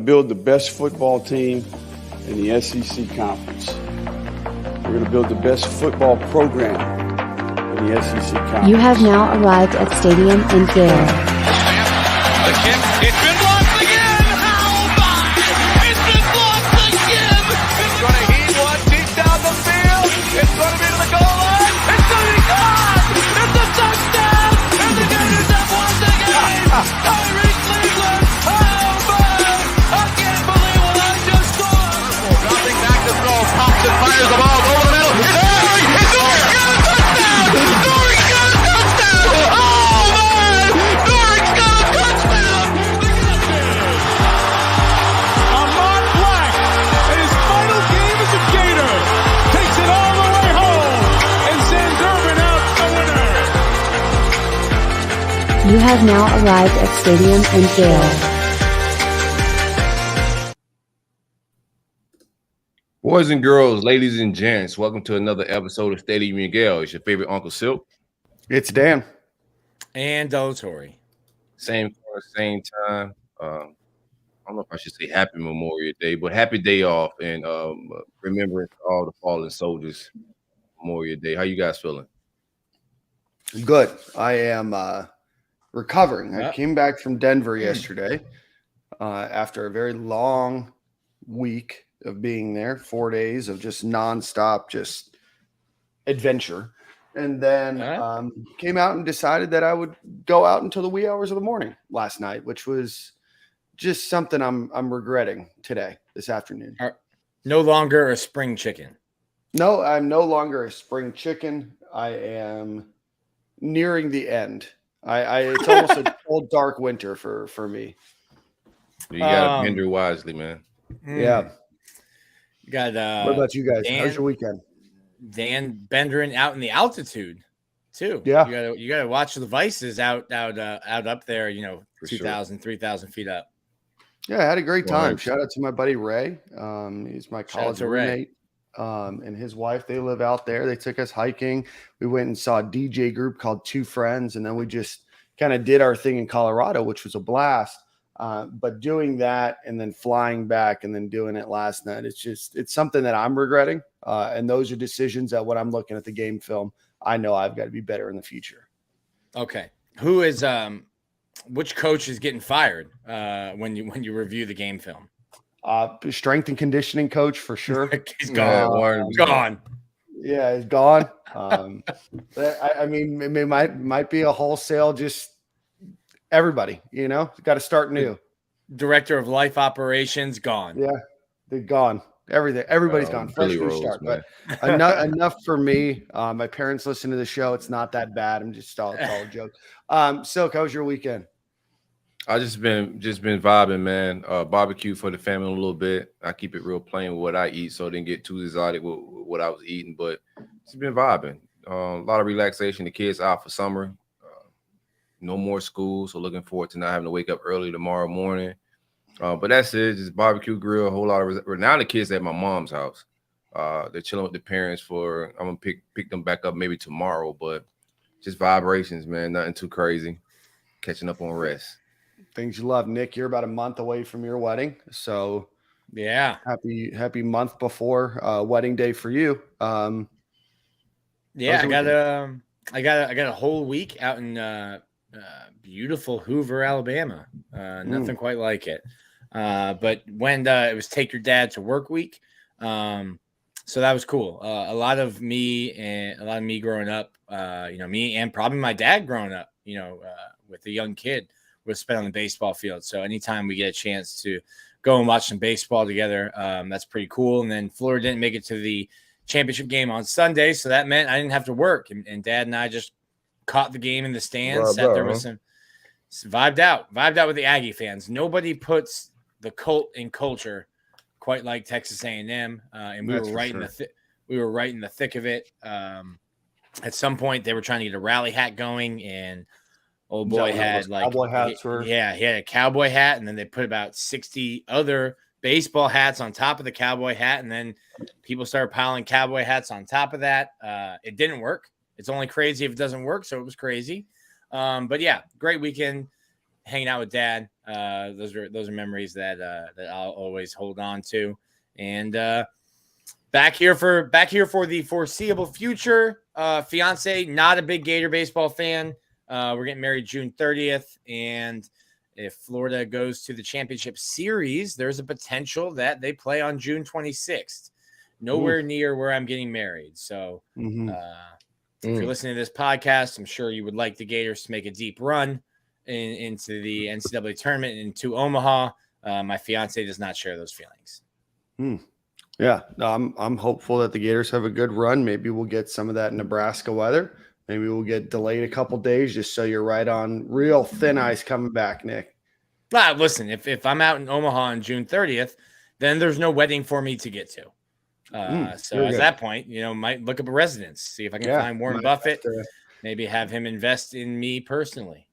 build the best football team in the SEC Conference. We're going to build the best football program in the SEC Conference. You have now arrived at Stadium in Gale. The kick, it's been blocked again! How about it? It's been blocked again! It's going to heat one deep down the field. It's going to be to the goal line. It's going to be gone! It's a touchdown! And the Gators have won the game! Tyree Cleveland! How about it? I can't believe what I just saw! Dropping back to throw. Pops and fires the ball over the middle. It's Dory! It's Dory! Got a touchdown! Dory got a touchdown! Oh, man! Dory's got a touchdown! Ahmad Black, in his final game as a Gator, takes it all the way home and sends Urban out the winner. You have now arrived at Stadium in Gale. Boys and girls, ladies and gents, welcome to another episode of Stadium in Gale. It's your favorite Uncle Silk. It's Dan. And Delatorre. Same course, same time. I don't know if I should say happy Memorial Day, but happy day off and remembering all the fallen soldiers. Memorial Day. How you guys feeling? Good. I am recovering. I came back from Denver yesterday after a very long week of being there, 4 days of just nonstop, just adventure. And then came out and decided that I would go out until the wee hours of the morning last night, which was just something I'm regretting today, this afternoon. No longer a spring chicken. No, I'm no longer a spring chicken. I am nearing the end. It's almost a cold, dark winter for me. You gotta bender wisely, man. Yeah. You got What about you guys? Dan, How's your weekend? Dan Benderen out in the altitude too. Yeah. You gotta watch the devices out up there, 2,000, 3,000 feet up. Yeah, I had a great time. 100%. Shout out to my buddy Ray. He's my Shout out college to Ray. roommate. And his wife, they live out there. They took us hiking. We went and saw a DJ group called Two Friends, and then we just kind of did our thing in Colorado, which was a blast. But doing that and then flying back and then doing it last night, it's something that I'm regretting. And those are decisions that when I'm looking at the game film, I know I've got to be better in the future. Okay. Who is which coach is getting fired when you review the game film? Strength and conditioning coach for sure. He's gone. Gone. Yeah, he's gone. I mean, it might be a wholesale, just everybody, got to start new. Director of life operations gone. Yeah, they're gone. Everybody's gone. Fresh Billy new Rose, start. man. But enough for me. My parents listen to the show. It's not that bad. I'm just all a joke. Silk, how was your weekend? I just been vibing, man. Barbecue for the family a little bit. I keep it real plain with what I eat, so I didn't get too exotic with what I was eating. But just been vibing. A lot of relaxation. The kids out for summer. No more school, so looking forward to not having to wake up early tomorrow morning. But that's it. Just barbecue grill. A whole lot of now the kids at my mom's house. They're chilling with the parents for. I'm gonna pick them back up maybe tomorrow. But just vibrations, man. Nothing too crazy. Catching up on rest. Things you love, Nick. You're about a month away from your wedding, so Yeah. happy month before wedding day for you. Yeah, I got a whole week out in beautiful Hoover, Alabama. Nothing quite like it. But when it was take your dad to work week, so that was cool. A lot of me growing up, me and probably my dad growing up, with a young kid was spent on the baseball field. So anytime we get a chance to go and watch some baseball together, that's pretty cool. And then Florida didn't make it to the championship game on Sunday, so that meant I didn't have to work. And Dad and I just caught the game in the stands, sat there with some vibed out with the Aggie fans. Nobody puts the cult in culture quite like Texas A&M, and we were right in the thick of it. At some point, they were trying to get a rally hat going, and old boy had like cowboy hats. he had a cowboy hat, and then they put about 60 other baseball hats on top of the cowboy hat, and then people started piling cowboy hats on top of that. It didn't work. It's only crazy if it doesn't work, so it was crazy. But yeah, great weekend hanging out with Dad. Those are memories that I'll always hold on to. And back here for the foreseeable future. Fiance, not a big Gator baseball fan. We're getting married June 30th, and if Florida goes to the championship series, there's a potential that they play on June 26th. Nowhere near where I'm getting married. So if you're listening to this podcast, I'm sure you would like the Gators to make a deep run into the NCAA tournament into Omaha. My fiance does not share those feelings. Yeah, I'm hopeful that the Gators have a good run. Maybe we'll get some of that Nebraska weather. Maybe we'll get delayed a couple days just so you're right on real thin ice coming back, Nick. Listen, if I'm out in Omaha on June 30th, then there's no wedding for me to get to. So at that point, might look up a residence, see if I can find Warren Buffett, maybe have him invest in me personally.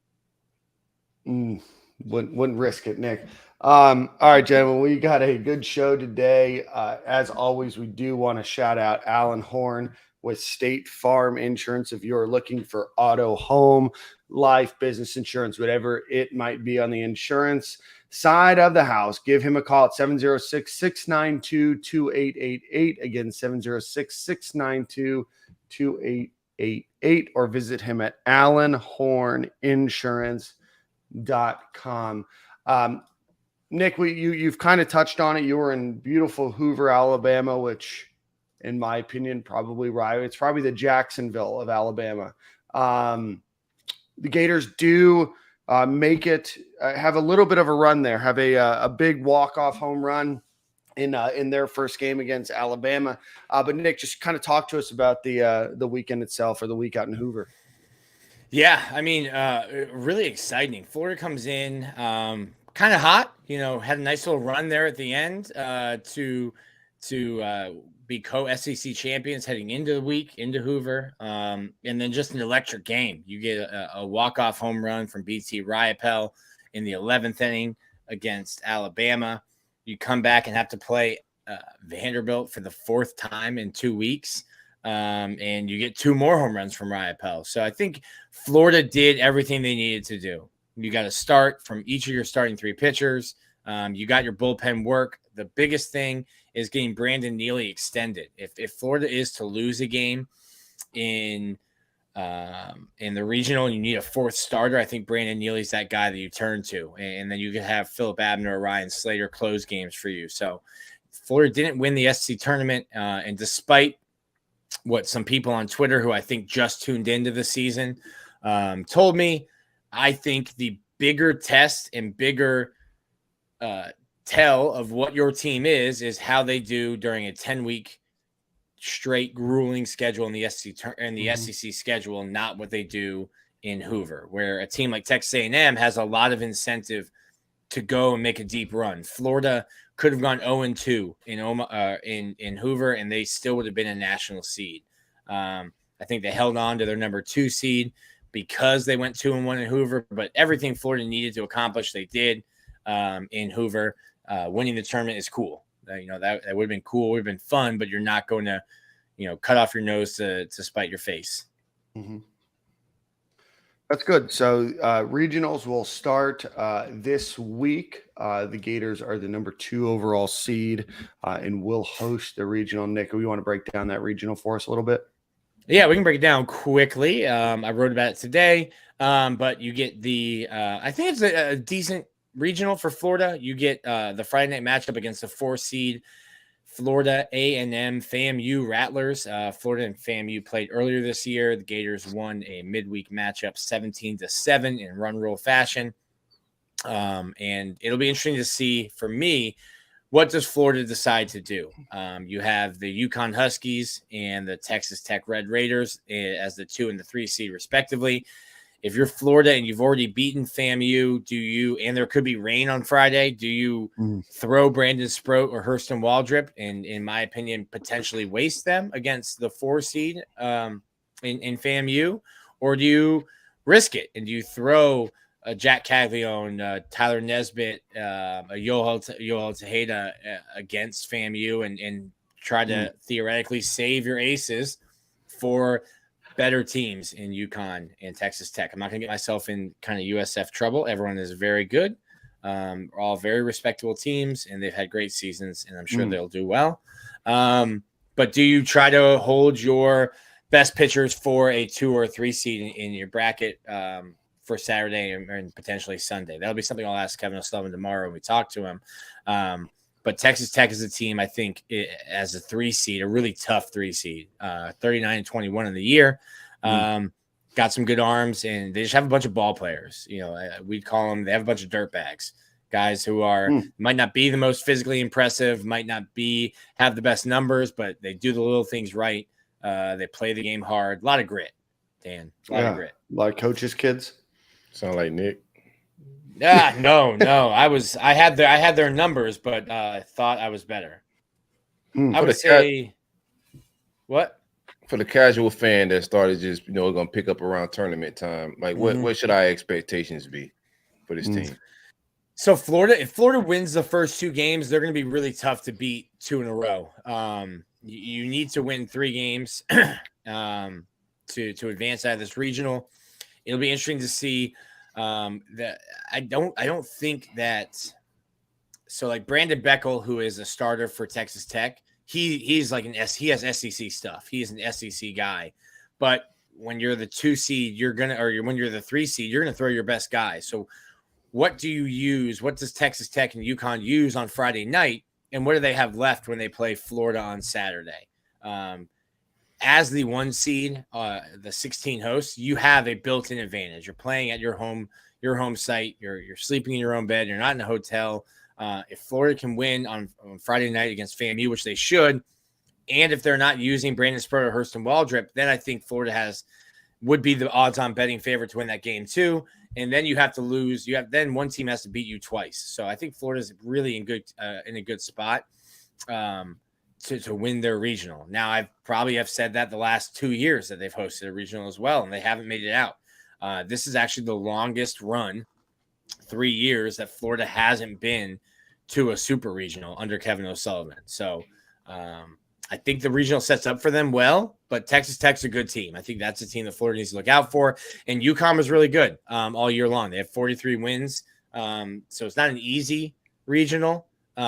Wouldn't risk it, Nick. All right, gentlemen, we got a good show today. As always, we do want to shout out Alan Horn with State Farm Insurance. If you're looking for auto, home, life, business insurance, whatever it might be on the insurance side of the house, give him a call at 706-692-2888. Again, 706-692-2888, or visit him at allenhorninsurance.com. Nick, you've kind of touched on it. You were in beautiful Hoover, Alabama, which, in my opinion, it's probably the Jacksonville of Alabama. The Gators do make it, have a little bit of a run there, have a big walk-off home run in their first game against Alabama. But Nick, just kind of talk to us about the weekend itself, or the week out in Hoover. Yeah, I mean, really exciting. Florida comes in kind of hot, had a nice little run there at the end to be co-SEC champions heading into the week, into Hoover. And then just an electric game. You get a walk-off home run from BT Riopelle in the 11th inning against Alabama. You come back and have to play Vanderbilt for the fourth time in 2 weeks. And you get two more home runs from Riopelle. So I think Florida did everything they needed to do. You got to start from each of your starting three pitchers. You got your bullpen work. The biggest thing is getting Brandon Neely extended. If Florida is to lose a game in the regional and you need a fourth starter, I think Brandon Neely's that guy that you turn to. And then you can have Phillip Abner or Ryan Slater close games for you. So Florida didn't win the SEC tournament. And despite what some people on Twitter, who I think just tuned into the season, told me, I think the bigger test and bigger tell of what your team is how they do during a 10-week straight grueling schedule in the SEC schedule, not what they do in Hoover, where a team like Texas A&M has a lot of incentive to go and make a deep run. Florida could have gone 0-2 in Hoover, and they still would have been a national seed. I think they held on to their number 2 seed because they went 2-1 in Hoover, but everything Florida needed to accomplish, they did in Hoover. Winning the tournament is cool. That would have been cool, would have been fun, but you're not going to, cut off your nose to spite your face. Mm-hmm. That's good. So regionals will start this week. The Gators are the number 2 overall seed and will host the regional. Nick, we want to break down that regional for us a little bit? Yeah, we can break it down quickly. I wrote about it today, but you get I think it's a decent regional for Florida. You get the Friday night matchup against the 4 seed Florida A&M FAMU Rattlers. Florida and FAMU played earlier this year. The Gators won a midweek matchup 17-7 in run rule fashion. And it'll be interesting to see, for me, what does Florida decide to do? You have the UConn Huskies and the Texas Tech Red Raiders as the 2 and the 3 seed, respectively. If you're Florida and you've already beaten FAMU, and there could be rain on Friday, do you throw Brandon Sproat or Hurston Waldrop and, in my opinion, potentially waste them against the 4 seed in FAMU? Or do you risk it and do you throw Jack Caglione, Tyler Nesbitt, Yoel Tejeda against FAMU and try to theoretically save your aces for better teams in UConn and Texas Tech? I'm not going to get myself in kind of USF trouble. Everyone is very good. All very respectable teams, and they've had great seasons, and I'm sure they'll do well. But do you try to hold your best pitchers for a 2 or 3 seed in your bracket for Saturday and potentially Sunday? That'll be something I'll ask Kevin O'Sullivan tomorrow when we talk to him. But Texas Tech is a team, I think, as a 3 seed, a really tough 3 seed, 39-21 in the year. Got some good arms, and they just have a bunch of ball players. We'd call them, they have a bunch of dirt bags. Guys who might not be the most physically impressive, might not have the best numbers, but they do the little things right. They play the game hard. A lot of grit, Dan. A lot of grit. A lot of coaches' kids. Sound like Nick. No. I had their numbers, but I thought I was better. I would say what? For the casual fan that started just going to pick up around tournament time, like what should our expectations be for this team? So if Florida wins the first 2 games, they're going to be really tough to beat 2 in a row. You need to win 3 games to advance out of this regional. It'll be interesting to see that. I don't think that. So like Brandon Beckel, who is a starter for Texas Tech, he's like he has SEC stuff. He is an SEC guy, but when you're the 2 seed, when you're the 3 seed, you're gonna throw your best guy. So what do you use? What does Texas Tech and UConn use on Friday night? And what do they have left when they play Florida on Saturday? As the 1 seed, the 16 hosts, you have a built-in advantage. You're playing at your home site. You're sleeping in your own bed. You're not in a hotel. If Florida can win on Friday night against FAMU, which they should, and if they're not using Brandon Sproder, Hurston Waldrop, then I think Florida would be the odds-on betting favorite to win that game too. And then you have to lose. Then one team has to beat you twice. So I think Florida's really in a good spot to win their regional. Now I probably have said that the last 2 years that they've hosted a regional as well, and they haven't made it out. This is actually the longest run, 3 years, that Florida hasn't been to a super regional under Kevin O'Sullivan. So I think the regional sets up for them well, but Texas Tech's a good team. I think that's a team that Florida needs to look out for. And UConn was really good all year long. They have 43 wins. So it's not an easy regional, but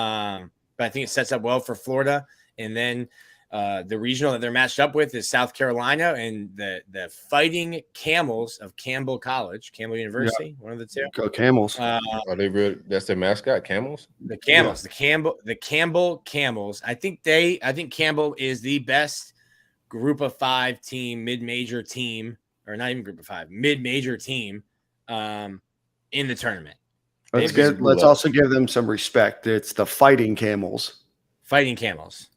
I think it sets up well for Florida. And then the regional that they're matched up with is South Carolina and the Fighting Camels of Campbell University, one of the 2. Go Camels. Are they real? That's their mascot, Camels? The Camels, the Campbell Camels. I think Campbell is the best group of 5 team, mid-major team, or not even group of 5, mid-major team in the tournament. Let's also give them some respect. It's the Fighting Camels. Fighting Camels.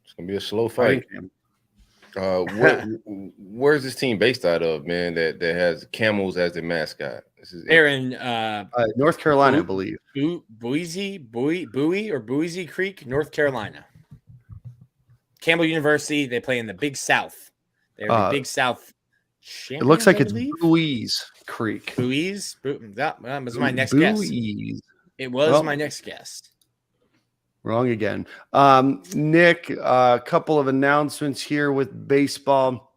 It's gonna be a slow fight. Where's this team based out of, man? That has camels as the mascot. They're in North Carolina, I believe. Boise Creek, North Carolina. Campbell University. They play in the Big South. They're the Big South. It looks like it's Boise Creek. Boise. That was my next guess. It was my next guess. Wrong again. Nick, a couple of announcements here with baseball.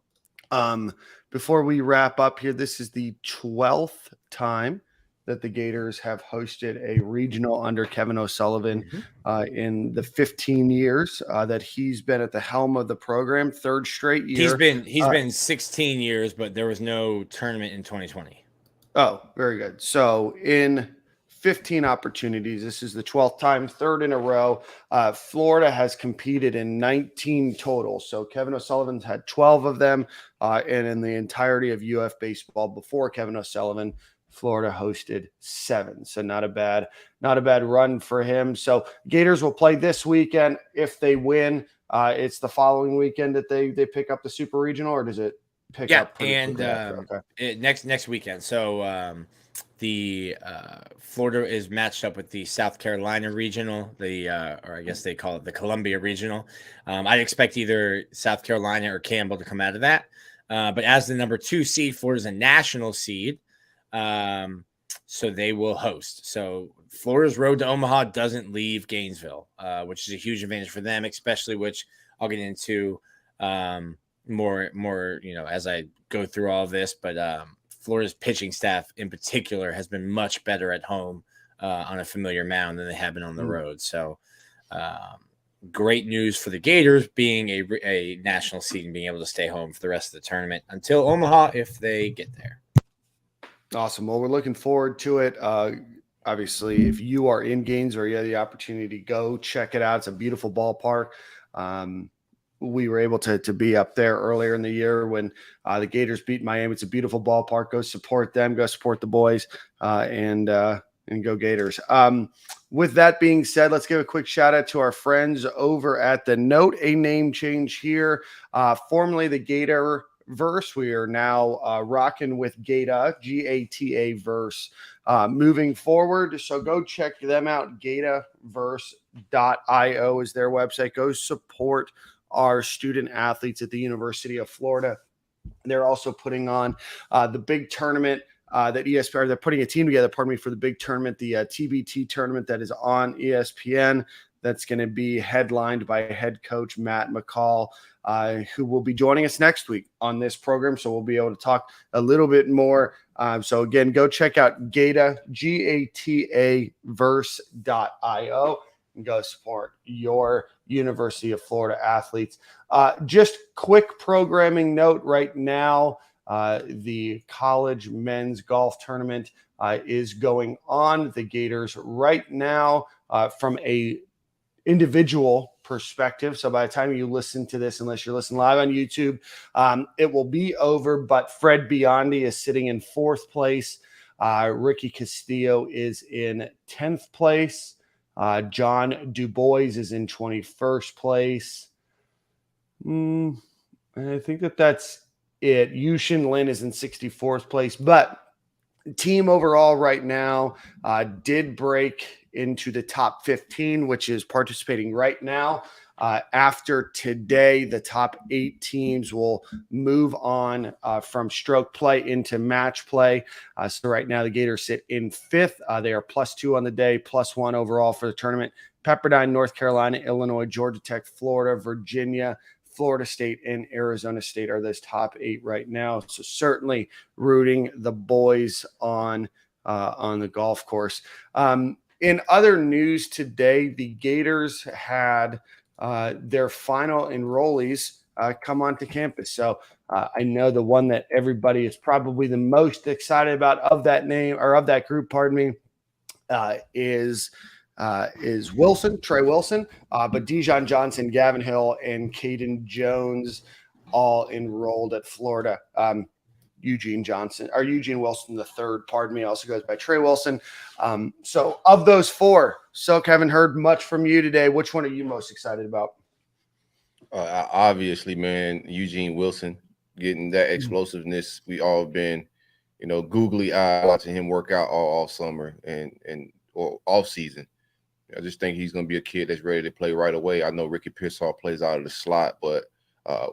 Before we wrap up here, this is the 12th time that the Gators have hosted a regional under Kevin O'Sullivan in the 15 years that he's been at the helm of the program. 3rd straight year. He's been 16 years, but there was no tournament in 2020. Oh, very good. So in 15 opportunities. This is the 12th time, 3rd in a row. Florida has competed in 19 total. So Kevin O'Sullivan's had 12 of them. And in the entirety of UF baseball before Kevin O'Sullivan, Florida hosted 7. So not a bad run for him. So Gators will play this weekend. If they win, it's the following weekend that they pick up the super regional, or does it pick up? Next weekend. So the Florida is matched up with the South Carolina regional, or I guess they call it the Columbia regional. I'd expect either South Carolina or Campbell to come out of that. But as the number 2 seed, Florida's a national seed. So they will host. So Florida's road to Omaha doesn't leave Gainesville, which is a huge advantage for them, especially, which I'll get into more, as I go through all of this. But Florida's pitching staff in particular has been much better at home on a familiar mound than they have been on the road. So great news for the Gators being a national seed and being able to stay home for the rest of the tournament until Omaha if they get there. Awesome. Well, we're looking forward to it. Obviously, if you are in Gainesville or you have the opportunity, go check it out. It's a beautiful ballpark. We were able to be up there earlier in the year when the Gators beat Miami. It's a beautiful ballpark. Go support them. Go support the boys, and go Gators. With that being said, let's give a quick shout out to our friends over at the Note, a name change here. Formerly the Gator Verse. We are now rocking with Gata, Gata Verse, moving forward. So go check them out. Gataverse.io is their website. Go support our student athletes at the University of Florida. They're also putting on the big tournament that ESPN, they're putting a team together, for the big tournament, the TBT tournament that is on ESPN. That's going to be headlined by head coach Matt McCall, who will be joining us next week on this program. So we'll be able to talk a little bit more. So again, go check out Gata, Gata verse.io, and go support your University of Florida athletes. Just quick programming note right now. The college men's golf tournament is going on. The Gators right now from a individual perspective. So by the time you listen to this, unless you're listening live on YouTube, it will be over. But Fred Biondi is sitting in 4th place. Ricky Castillo is in 10th place. John Dubois is in 21st place. I think that's it. Yushin Lin is in 64th place, but team overall right now did break into the top 15, which is participating right now. After today, the top 8 teams will move on from stroke play into match play. So right now the Gators sit in 5th. They are +2 on the day, +1 overall for the tournament. Pepperdine, North Carolina, Illinois, Georgia Tech, Florida, Virginia, Florida State, and Arizona State are those top 8 right now. So certainly rooting the boys on the golf course. In other news today, the Gators had their final enrollees come onto campus. So I know the one that everybody is probably the most excited about of that name, or of that group, is Wilson, Trey Wilson, but Dijon Johnson, Gavin Hill, and Caden Jones all enrolled at Florida. Eugene Wilson the third, also goes by Trey Wilson. So of those 4, Silk, haven't heard much from you today. Which one are you most excited about? Obviously, man, Eugene Wilson getting that explosiveness. We all been, googly eyed watching him work out all summer or off season. I just think he's going to be a kid that's ready to play right away. I know Ricky Pearsall plays out of the slot, but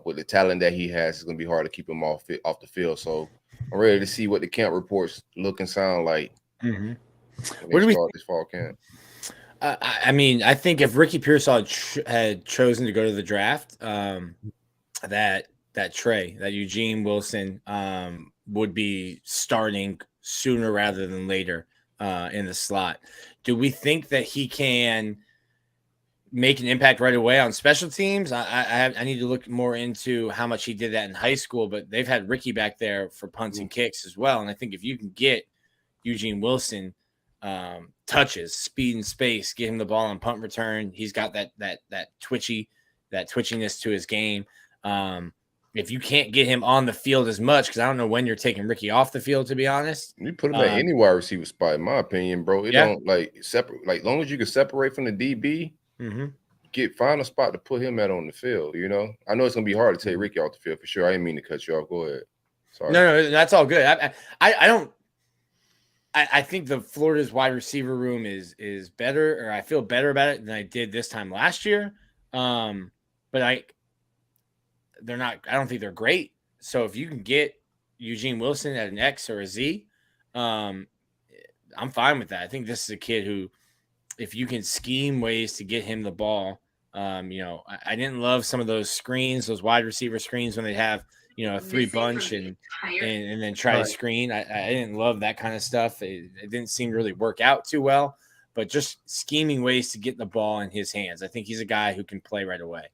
with the talent that he has, it's going to be hard to keep him off the field. So I'm ready to see what the camp reports look and sound like. Mm-hmm. What do we start this fall camp? I mean, I think if Ricky Pearsall had chosen to go to the draft, that Eugene Wilson would be starting sooner rather than later in the slot. Do we think that he can make an impact right away on special teams? I need to look more into how much he did that in high school, but they've had Ricky back there for punts and kicks as well. And I think if you can get Eugene Wilson touches, speed and space, get him the ball on punt return, he's got that twitchiness to his game. If you can't get him on the field as much, because I don't know when you're taking Ricky off the field, to be honest. You put him at any wide receiver spot, in my opinion, bro. It don't separate. Like, as long as you can separate from the DB, find a spot to put him at on the field. I know it's gonna be hard to take Ricky off the field for sure. I didn't mean to cut you off. Go ahead. Sorry. No, that's all good. I think the Florida's wide receiver room is better, or I feel better about it than I did this time last year. But they're not. I don't think they're great. So if you can get Eugene Wilson at an X or a Z, I'm fine with that. I think this is a kid who, if you can scheme ways to get him the ball, I didn't love some of those screens, those wide receiver screens when they have, a three bunch and then try to screen. I didn't love that kind of stuff. It didn't seem to really work out too well, but just scheming ways to get the ball in his hands. I think he's a guy who can play right away.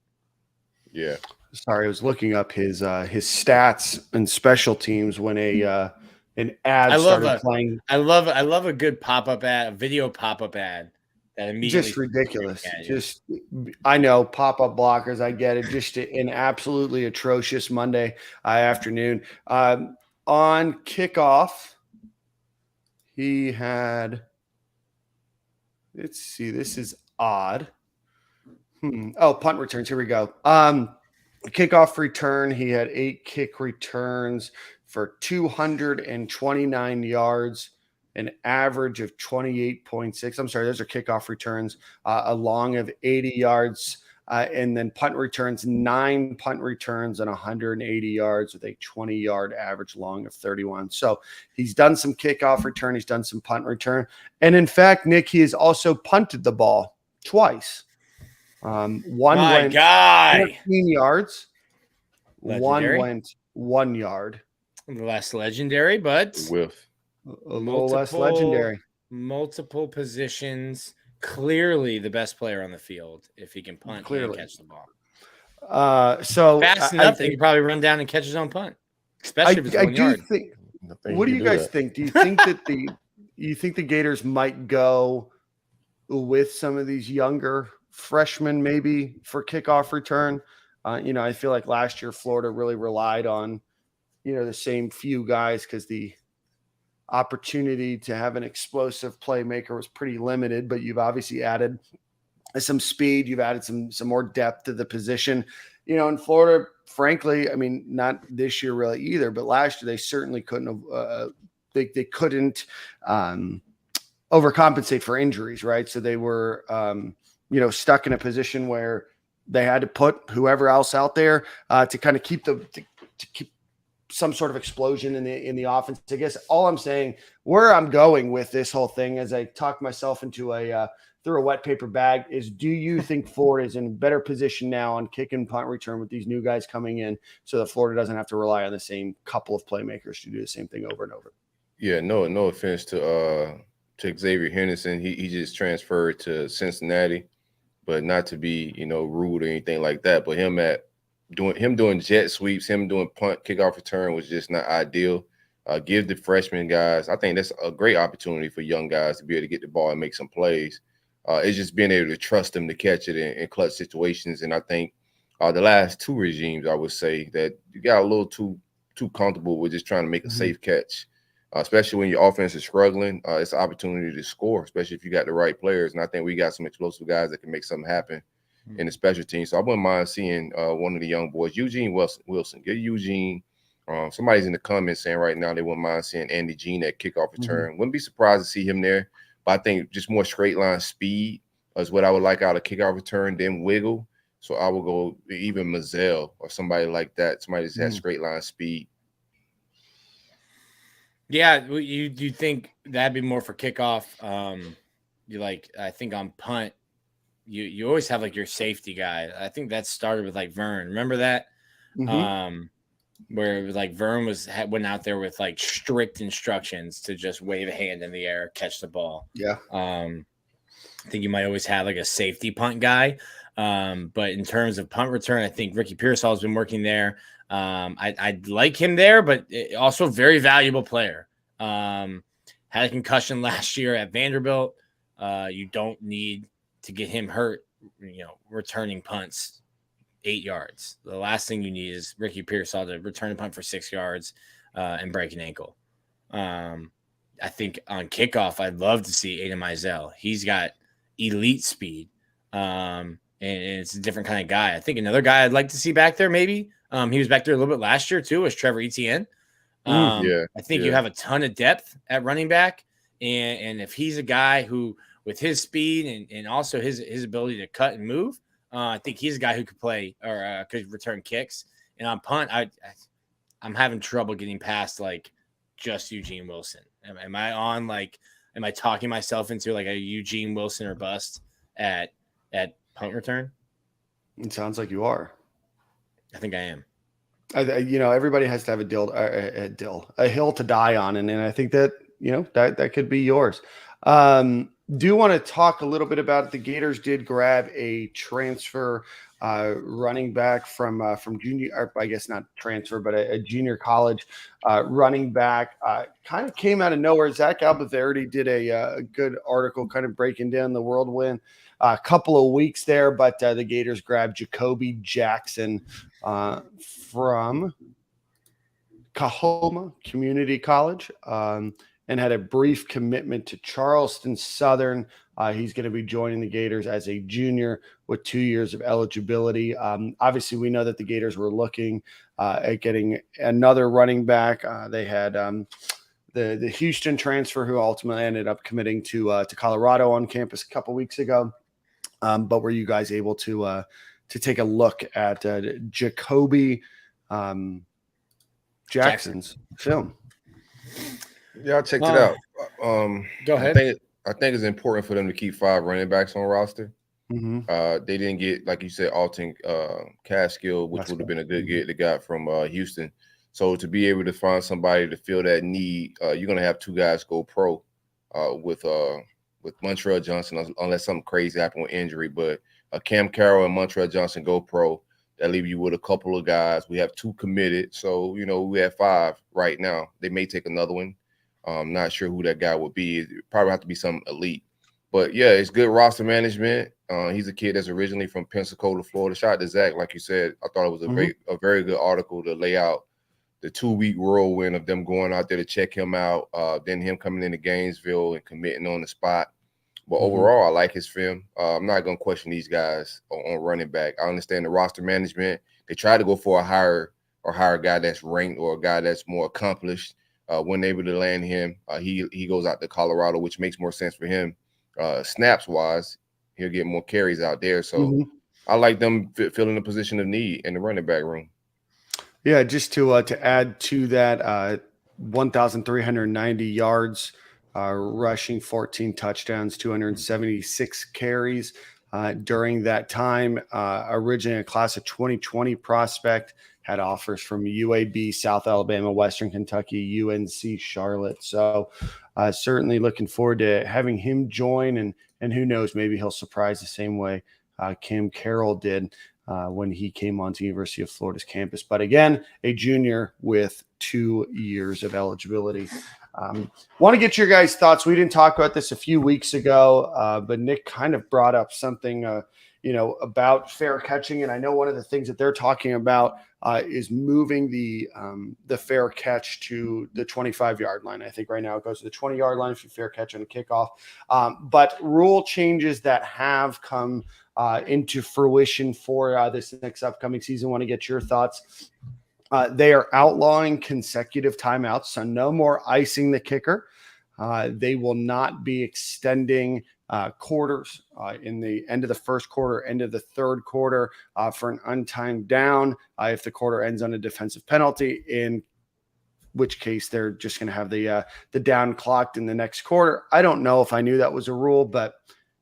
Yeah. Sorry, I was looking up his stats and special teams when an ad started playing. I love a good pop-up ad, a video pop-up ad that immediately just ridiculous. Just I know pop-up blockers, I get it. Just an absolutely atrocious Monday afternoon. On kickoff, he had. Let's see. This is odd. Oh, punt returns. Here we go. Kickoff return. He had 8 kick returns for 229 yards, an average of 28.6. I'm sorry, those are kickoff returns, a long of 80 yards, and then punt returns, 9 punt returns and 180 yards with a 20-yard average long of 31. So he's done some kickoff return. He's done some punt return. And in fact, Nick, he has also punted the ball twice. One went 13 yards. Legendary. One went 1 yard. Less legendary, but With a little less legendary. Multiple positions. Clearly the best player on the field if he can punt and catch the ball. So fast enough, he could probably run down and catch his own punt, especially if it's 1 yard. What do you guys think? Do you think that the Gators might go with some of these younger freshmen maybe for kickoff return? I feel like last year Florida really relied on, the same few guys because the opportunity to have an explosive playmaker was pretty limited, but you've obviously added some speed. You've added some more depth to the position. In Florida, frankly, I mean, not this year really either, but last year they certainly couldn't have, they couldn't overcompensate for injuries, right? So they were, stuck in a position where they had to put whoever else out there to kind of keep to keep some sort of explosion in the offense. I guess all I'm saying, where I'm going with this whole thing, as I talk myself into through a wet paper bag, is: do you think Florida is in a better position now on kick and punt return with these new guys coming in, so that Florida doesn't have to rely on the same couple of playmakers to do the same thing over and over? Yeah, no offense to Xavier Henderson. He just transferred to Cincinnati, but not to be rude or anything like that. But him doing jet sweeps, him doing punt, kickoff return was just not ideal. Give the freshman guys, I think that's a great opportunity for young guys to be able to get the ball and make some plays. It's just being able to trust them to catch it in clutch situations. And I think the last 2 regimes, I would say that you got a little too comfortable with just trying to make a safe catch, especially when your offense is struggling. It's an opportunity to score, especially if you got the right players. And I think we got some explosive guys that can make something happen in the special team. So I wouldn't mind seeing one of the young boys, Eugene Wilson. Get Eugene. Somebody's in the comments saying right now they wouldn't mind seeing Andy Jean at kickoff return. Wouldn't be surprised to see him there. But I think just more straight line speed is what I would like out of kickoff return, then wiggle. So I will go even Mazzell or somebody like that. Somebody that has straight line speed. Yeah, you think that'd be more for kickoff? I think on punt, you always have like your safety guy. I think that started with like Vern. Remember that? Where it was like Vern went out there with like strict instructions to just wave a hand in the air, catch the ball. Yeah. I think you might always have like a safety punt guy. But in terms of punt return, I think Ricky Pearsall has been working there. I'd like him there, but also very valuable player. Had a concussion last year at Vanderbilt. You don't need to get him hurt, returning punts 8 yards. The last thing you need is Ricky Pearsall to return a punt for 6 yards and break an ankle. I think on kickoff, I'd love to see Aiden Mizell. He's got elite speed, and it's a different kind of guy. I think another guy I'd like to see back there, maybe he was back there a little bit last year too, was Trevor Etienne. I think you have a ton of depth at running back, and if he's a guy who, with his speed and also his ability to cut and move, I think he's a guy who could play or could return kicks. And on punt, I'm having trouble getting past like just Eugene Wilson. Am I talking myself into like a Eugene Wilson or bust at punt return? It sounds like you are. I think I am. Everybody has to have a hill to die on, and I think that that could be yours. Do want to talk a little bit about the Gators did grab a transfer running back from junior, or I guess not transfer, but a junior college running back. Kind of came out of nowhere. Zach Albaverdi did a good article kind of breaking down the whirlwind a couple of weeks there, but the Gators grabbed Jacoby Jackson from Kahoma Community College and had a brief commitment to Charleston Southern. He's going to be joining the Gators as a junior with 2 years of eligibility. Obviously, we know that the Gators were looking at getting another running back. They had the Houston transfer who ultimately ended up committing to Colorado on campus a couple weeks ago. But were you guys able to take a look at Jacoby Jackson's film? Yeah, I checked it out. Go ahead. I think it's important for them to keep 5 running backs on roster. Mm-hmm. They didn't get, like you said, Alton Caskill, which would have been a good get they got from Houston. So to be able to find somebody to fill that need, you're going to have 2 guys go pro with Montreal Johnson, unless something crazy happened with injury. But Cam Carroll and Montreal Johnson go pro. That leave you with a couple of guys. We have 2 committed. So, we have 5 right now. They may take another one. I'm not sure who that guy would be. It probably have to be some elite. But, yeah, it's good roster management. He's a kid that's originally from Pensacola, Florida. Shout out to Zach. Like you said, I thought it was a very good article to lay out the 2-week whirlwind of them going out there to check him out, then him coming into Gainesville and committing on the spot. But overall, I like his film. I'm not going to question these guys on running back. I understand the roster management. They try to go for a higher guy that's ranked or a guy that's more accomplished. When able to land him, he goes out to Colorado, which makes more sense for him. Snaps-wise, he'll get more carries out there. So I like them filling the position of need in the running back room. Yeah, just to add to that, 1,390 yards, rushing, 14 touchdowns, 276 carries during that time. Originally a class of 2020 prospect, had offers from UAB, South Alabama, Western Kentucky, UNC, Charlotte. So certainly looking forward to having him join, and who knows, maybe he'll surprise the same way Cam Carroll did when he came onto University of Florida's campus. But again, a junior with 2 years of eligibility. Want to get your guys' thoughts. We didn't talk about this a few weeks ago, but Nick kind of brought up something, about fair catching. And I know one of the things that they're talking about is moving the fair catch to the 25-yard line. I think right now it goes to the 20-yard line if you fair catch on a kickoff. But rule changes that have come into fruition for this next upcoming season. Want to get your thoughts. They are outlawing consecutive timeouts, so no more icing the kicker. They will not be extending quarters in the end of the first quarter, end of the third quarter for an untimed down if the quarter ends on a defensive penalty, in which case they're just going to have the down clocked in the next quarter. I don't know if I knew that was a rule, but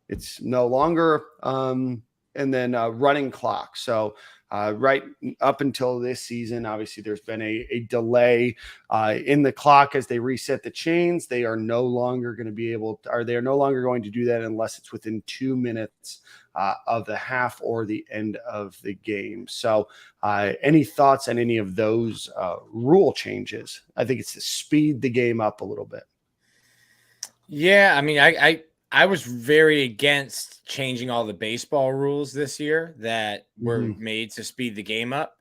it's no longer. And then running clock. So right up until this season, obviously there's been a delay in the clock as they reset the chains. They are no longer going to be able to, or they are no longer going to do that unless it's within 2 minutes of the half or the end of the game. So any thoughts on any of those rule changes? I think it's to speed the game up a little bit. Yeah, I mean, I was very against changing all the baseball rules this year that were made to speed the game up.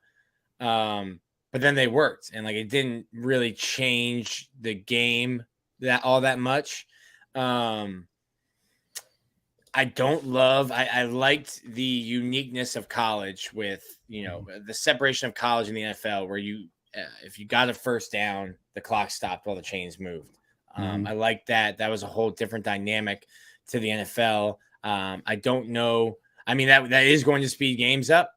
But then they worked, and it didn't really change the game that much. I liked the uniqueness of college with, the separation of college and the NFL, where if you got a first down, the clock stopped while the chains moved. I like that. That was a whole different dynamic to the NFL. I don't know. I mean, that is going to speed games up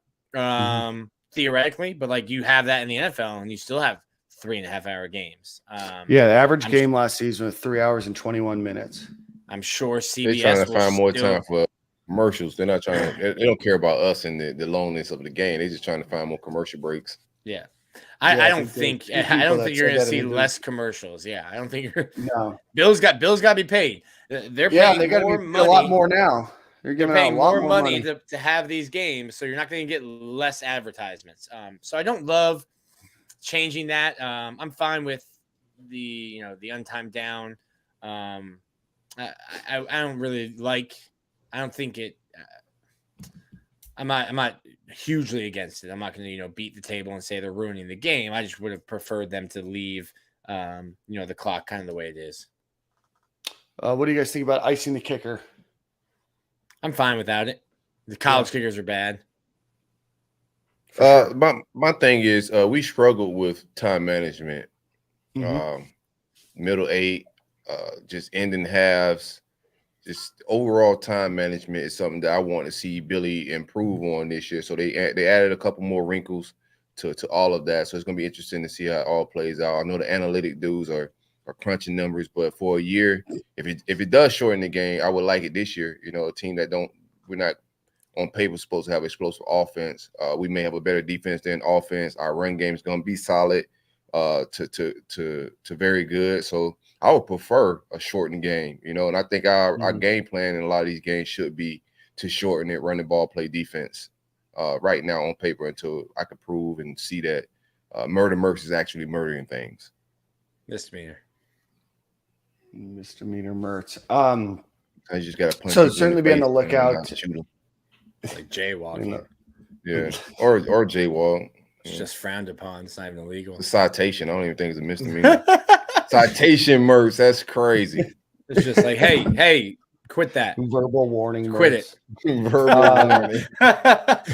theoretically, but you have that in the NFL and you still have 3.5-hour games. The average game last season was 3 hours and 21 minutes. I'm sure CBS They're trying to find more time for commercials. They're not trying to, they don't care about us and the loneliness of the game. They're just trying to find more commercial breaks. Yeah. I don't think there's I don't people think that you're said going to that see and they less commercials. Yeah, I don't think you're. No. Bills got to be paid. They're Yeah, paying they got to more be paid money. a lot more now. They're They're giving out a paying lot more more money money. to have these games, so you're not going to get less advertisements. So I don't love changing that. I'm fine with the untimed down. I don't really like. I don't think it. I'm not hugely against it. I'm not going to beat the table and say they're ruining the game. I just would have preferred them to leave the clock kind of the way it is. What do you guys think about icing the kicker? I'm fine without it. The college kickers are bad. Sure. My thing is we struggled with time management. Mm-hmm. Middle eight, just ending halves, just overall time management is something that I want to see Billy improve on this year. So they added a couple more wrinkles to all of that. So it's going to be interesting to see how it all plays out. I know the analytic dudes are crunching numbers, but for a year, if it does shorten the game, I would like it this year. A team that we're not on paper supposed to have explosive offense. We may have a better defense than offense. Our run game is going to be solid to very good. So I would prefer a shortened game, and I think our game plan in a lot of these games should be to shorten it, run the ball, play defense right now on paper until I can prove and see that Murder Mercs is actually murdering things. Misdemeanor Mertz. I just got to punch. So certainly be on the lookout. Like jaywalking. Yeah, or jaywalk. It's just frowned upon. It's not even illegal. The citation, I don't even think it's a misdemeanor. Citation, Mertz, that's crazy. It's just like, hey, quit that. Verbal warning. Quit it. Verbal warning.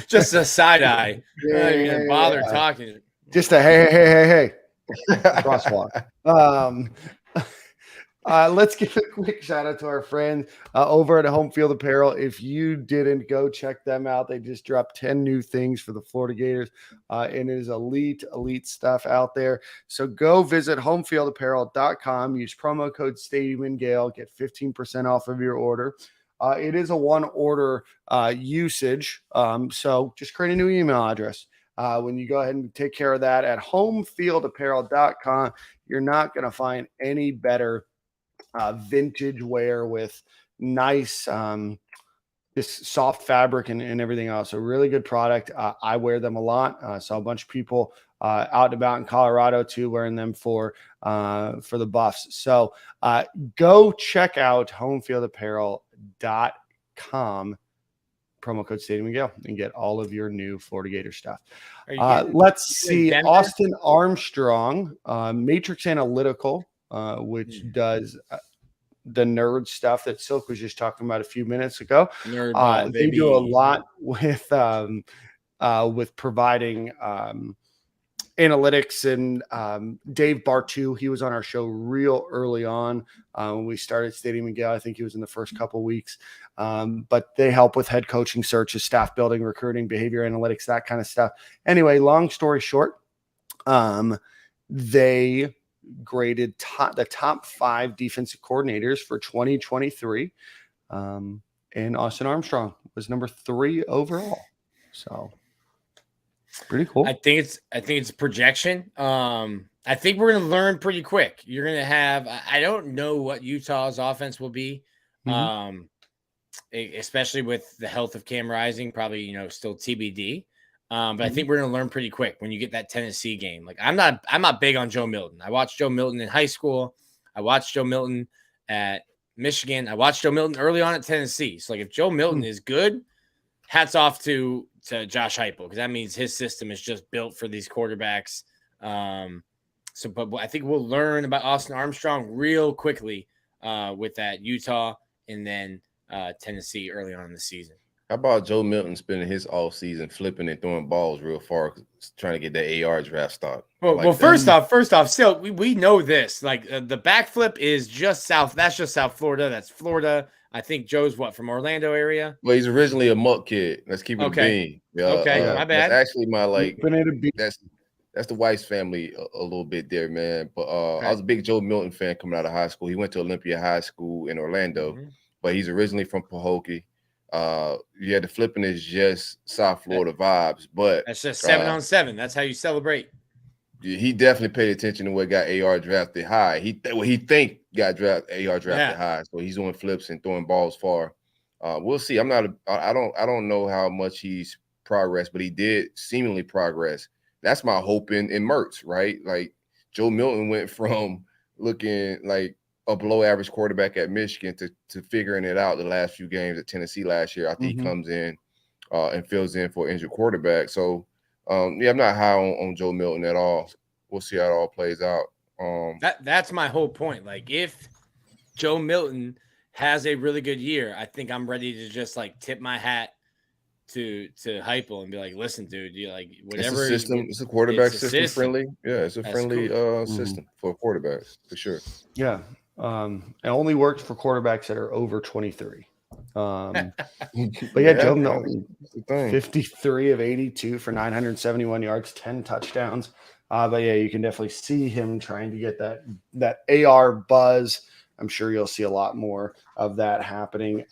Just a side eye. You're not even gonna bother talking. Just a hey. Crosswalk. Let's give a quick shout out to our friends over at Home Field Apparel. If you didn't go check them out, they just dropped 10 new things for the Florida Gators, and it is elite stuff out there. So go visit homefieldapparel.com. Use promo code Stadium and Gale, get 15% off of your order. It is a one order usage, so just create a new email address. When you go ahead and take care of that at homefieldapparel.com, you're not going to find any better vintage wear with nice this soft fabric and everything else. A really good product. I wear them a lot. Saw a bunch of people out and about in Colorado too wearing them for the Buffs. So go check out homefieldapparel.com, promo code Stadium and Gale, and get all of your new Florida Gator stuff. Let's see. Austin Armstrong, Matrix Analytical, which does the nerd stuff that Silk was just talking about a few minutes ago. They do a lot with providing analytics, and Dave Bartu, he was on our show real early on when we started Stadium and Gale. I think he was in the first couple weeks, but they help with head coaching searches, staff building, recruiting, behavior analytics, that kind of stuff. Anyway, long story short, they graded the top 5 defensive coordinators for 2023, and Austin Armstrong was number 3 overall. So pretty cool. I think it's a projection. I think we're going to learn pretty quick. You're going to have, I don't know what Utah's offense will be, especially with the health of Cam Rising, probably, still TBD. But I think we're going to learn pretty quick when you get that Tennessee game. Like I'm not big on Joe Milton. I watched Joe Milton in high school. I watched Joe Milton at Michigan. I watched Joe Milton early on at Tennessee. So like if Joe Milton is good, hats off to Josh Heupel, because that means his system is just built for these quarterbacks. But I think we'll learn about Austin Armstrong real quickly with that Utah and then Tennessee early on in the season. How about Joe Milton spending his off season flipping and throwing balls real far, trying to get that AR draft stock? Well, first off, still we know this. Like the backflip is just south. That's just South Florida. That's Florida. I think Joe's from Orlando area. Well, he's originally a Muck kid. Let's keep it being. Okay, my bad. That's actually my that's the Weiss family a little bit there, man. But I was a big Joe Milton fan coming out of high school. He went to Olympia High School in Orlando, but he's originally from Pahokee. The flipping is just South Florida vibes, but that's just 7-on-7. That's how you celebrate. he definitely paid attention to what got AR drafted high. He think got AR drafted high, so he's doing flips and throwing balls far. We'll see. I don't know how much he's progressed, but he did seemingly progress. That's my hope in Mertz, right? Like Joe Milton went from looking like a below average quarterback at Michigan to figuring it out the last few games at Tennessee last year. I think he comes in and fills in for an injured quarterback. So I'm not high on Joe Milton at all. We'll see how it all plays out. That's my whole point. Like if Joe Milton has a really good year, I think I'm ready to just like tip my hat to Heupel and be like, listen, dude, you like whatever. It's a system. It's a quarterback system friendly. Yeah, it's a friendly cool. System for quarterbacks for sure. Yeah. It only works for quarterbacks that are over 23. But yeah, Joe Milton, 53 of 82 for 971 yards, 10 touchdowns. But yeah, you can definitely see him trying to get that AR buzz. I'm sure you'll see a lot more of that happening.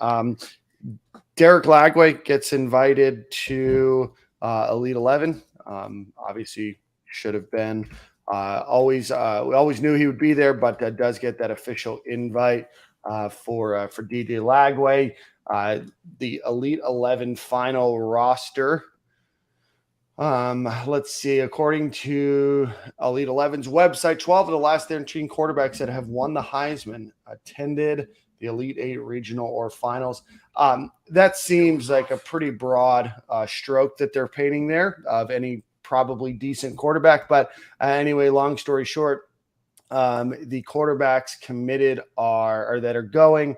Derek Lagway gets invited to Elite 11. Obviously, should have been. We always knew he would be there, but does get that official invite for DJ Lagway. The Elite 11 final roster. Let's see. According to Elite 11's website, 12 of the last 13 quarterbacks that have won the Heisman attended the Elite 8 regional or finals. That seems like a pretty broad stroke that they're painting there of any probably decent quarterback. But anyway, long story short, the quarterbacks committed that are going.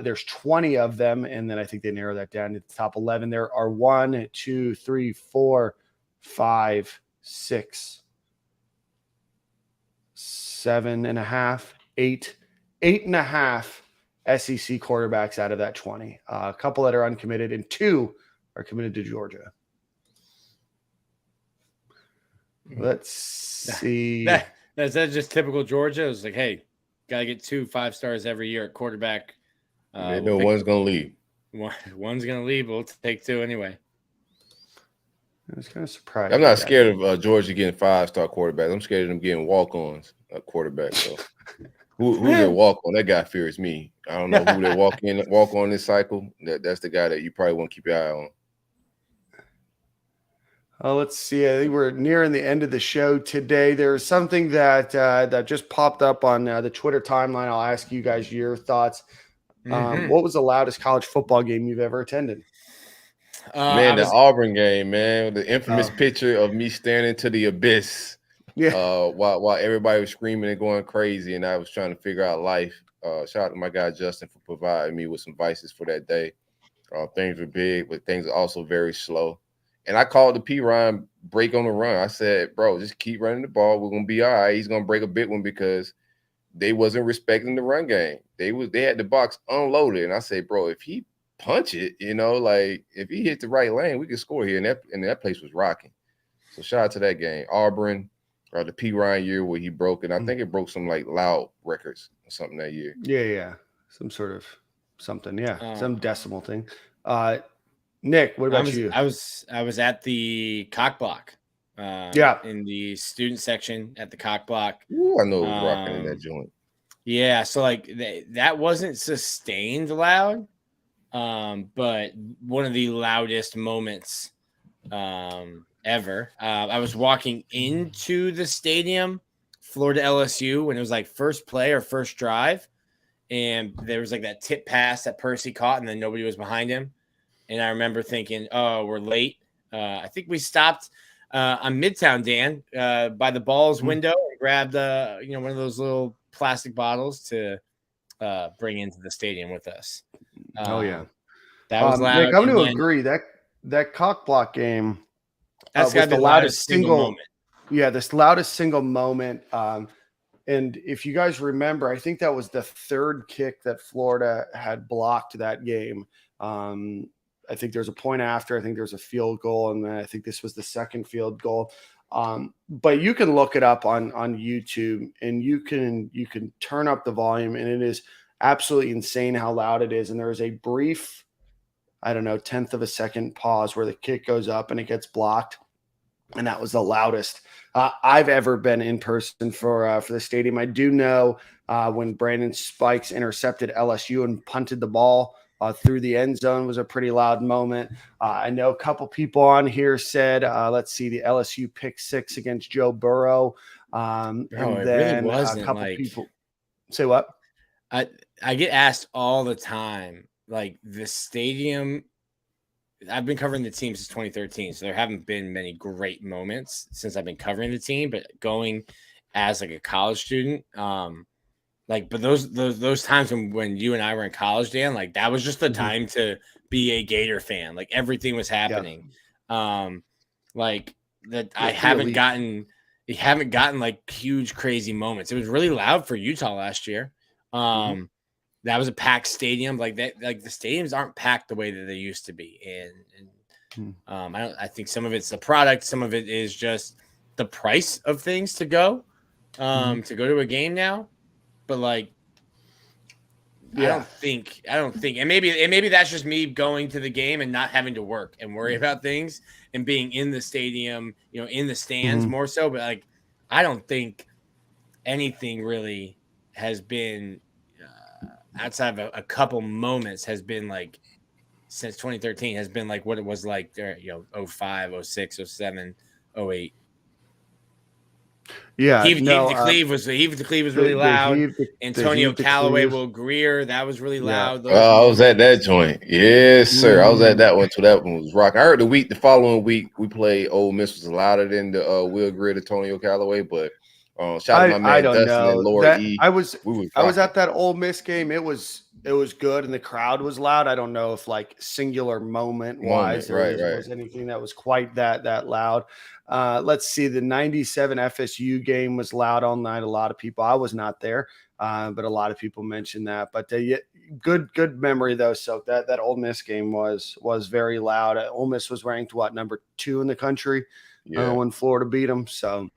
There's 20 of them, and then I think they narrow that down to the top 11. There are 1, 2, 3, 4, 5, 6, 7.5, 8.5 SEC quarterbacks out of that 20. A couple that are uncommitted, and 2 are committed to Georgia. Let's see. Is that just typical Georgia? It was like, hey, got to get 2 5-stars every year at quarterback. They know one's going to leave. One's going to leave. We'll take 2 anyway. I was kind of surprised. I'm not scared of Georgia getting 5-star quarterbacks. I'm scared of them getting walk-ons quarterbacks. So who's their walk-on? That guy fears me. I don't know who they walk on this cycle. That's the guy that you probably want to keep your eye on. Let's see. I think we're nearing the end of the show today. There's something that just popped up on the Twitter timeline. I'll ask you guys your thoughts. What was the loudest college football game you've ever attended? The Auburn game, man. The infamous picture of me staring into the abyss. Yeah. While everybody was screaming and going crazy, and I was trying to figure out life. Shout out to my guy Justin for providing me with some vices for that day. Things were big, but things are also very slow. And I called the P. Ryan break on the run. I said, bro, just keep running the ball. We're gonna be all right. He's gonna break a big one because they wasn't respecting the run game. They had the box unloaded. And I said, bro, if he punch it, like if he hit the right lane, we could score here. And that place was rocking. So shout out to that game. Auburn, the P. Ryan year where he broke it. I think it broke some like loud records or something that year. Yeah. Some sort of something. Yeah. Some decimal thing. Nick, what about you? I was at the cock block. In the student section at the cock block. Ooh, I know it was rocking in that joint. Yeah, so like that wasn't sustained loud, but one of the loudest moments ever. I was walking into the stadium, Florida LSU, when it was like first play or first drive, and there was like that tip pass that Percy caught, and then nobody was behind him. And I remember thinking, oh, we're late. I think we stopped on Midtown, Dan, by the balls window and grabbed one of those little plastic bottles to bring into the stadium with us. That was loud. Nick, I'm going to agree that cock block game. That's got the loudest single moment. Yeah, this loudest single moment. And if you guys remember, I think that was the third kick that Florida had blocked that game. I think there's a point after. I think there's a field goal, and then I think this was the second field goal. But you can look it up on YouTube, and you can turn up the volume, and it is absolutely insane how loud it is. And there is a brief, 10th of a second pause where the kick goes up and it gets blocked. and that was the loudest I've ever been in person for the stadium. I do know when Brandon Spikes intercepted LSU and punted the ball through the end zone was a pretty loud moment. I know a couple people on here said, let's see, the LSU pick 6 against Joe Burrow. And then really wasn't a couple like, people say what? I get asked all the time, like the stadium. I've been covering the team since 2013, so there haven't been many great moments since I've been covering the team. But going as like a college student, but those times when you and I were in college, Dan, like that was just the time to be a Gator fan. Like everything was happening. Like that I haven't gotten like huge crazy moments. It was really loud for Utah last year. That was a packed stadium. Like that, like the stadiums aren't packed the way that they used to be. And I think some of it's the product, some of it is just the price of things to go to a game now. But like, I don't think, and maybe that's just me going to the game and not having to work and worry about things and being in the stadium, in the stands more so. But like, I don't think anything really has been outside of a couple moments has been like since 2013 has been like what it was like there, 05, 06, 07, 08. Yeah, Heave to Cleve was really loud. Antonio Callaway, Will Greer, that was really loud. I was at that joint. Yes, sir. I was at that one too. That one was rocking. I heard the following week we played Ole Miss was louder than the Will Greer, Antonio Callaway, but shout out to my man Dustin and Laura E. I was at that Ole Miss game. It was good and the crowd was loud. I don't know if like singular moment wise there was anything that was quite that loud. Let's see, the 97 FSU game was loud all night. A lot of people, I was not there, but a lot of people mentioned that. But good memory though. So that Ole Miss game was very loud. Ole Miss was ranked number 2 in the country when Florida beat them. So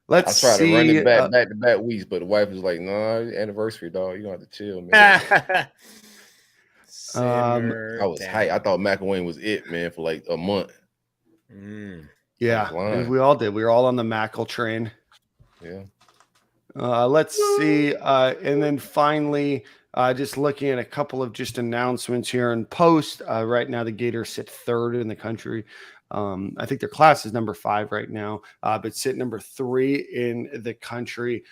let's see. I tried to run it back to back weeks, but the wife was like, "No, anniversary, dog. You don't have to chill, man." I was hyped. I thought McElwain was it, man, for like a month. Yeah, we all did. We were all on the Mackle train. Yeah. Let's see. And then finally, just looking at a couple of just announcements here in post. Right now, the Gators sit 3rd in the country. I think their class is number 5 right now, but sit number 3 in the country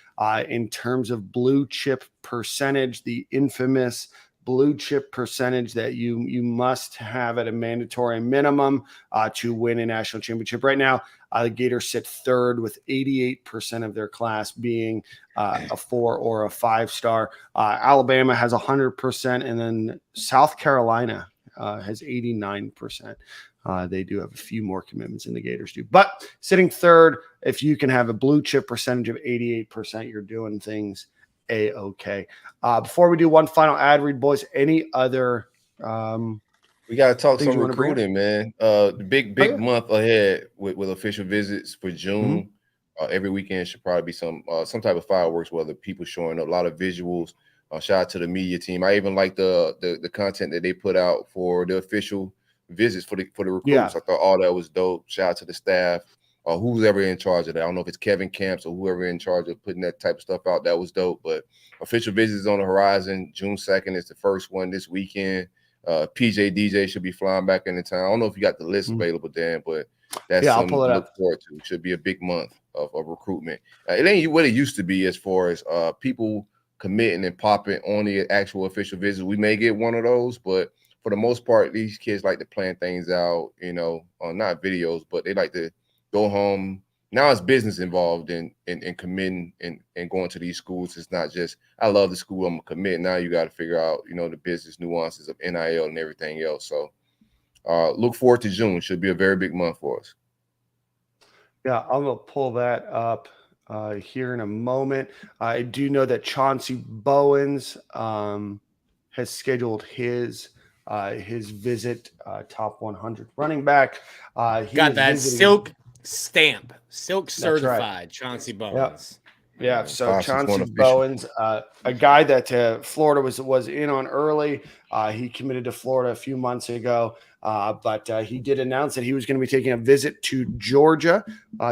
in terms of blue chip percentage, the infamous blue chip percentage that you must have at a mandatory minimum to win a national championship. Right now, the Gators sit 3rd with 88% of their class being a 4 or a 5-star. Alabama has 100%, and then South Carolina has 89%. They do have a few more commitments than the Gators do. But sitting 3rd, if you can have a blue chip percentage of 88%, you're doing things A-okay. Before we do one final ad read, boys, any other we got to talk some recruiting, man. The big month ahead with official visits for June. Every weekend should probably be some type of fireworks, whether people showing up, a lot of visuals. Shout out to the media team. I even like the content that they put out for the official visits for the recruits. Yeah. I thought all that was dope. Shout out to the staff. Who's ever in charge of that. I don't know if it's Kevin Camps or whoever in charge of putting that type of stuff out. That was dope. But official visits on the horizon. June 2nd is the first one this weekend. PJ DJ should be flying back into town. I don't know if you got the list available, Dan, but that's something to look forward to. Should be a big month of recruitment. It ain't what it used to be as far as people committing and popping on the actual official visits. We may get one of those, but for the most part, these kids like to plan things out, on not videos, but they like to go home. Now it's business involved in committing and going to these schools. It's not just, I love the school, I'm going to commit. Now you got to figure out, the business nuances of NIL and everything else. So look forward to June. Should be a very big month for us. Yeah, I'm going to pull that up here in a moment. I do know that Chauncey Bowens has scheduled his visit, top 100 running back. Got that silk stamp, silk certified, right. Chauncey Bowens. Yeah, so 5-6-1 Chauncey official. Bowens, a guy that Florida was in on early. He committed to Florida a few months ago, but he did announce that he was going to be taking a visit to Georgia.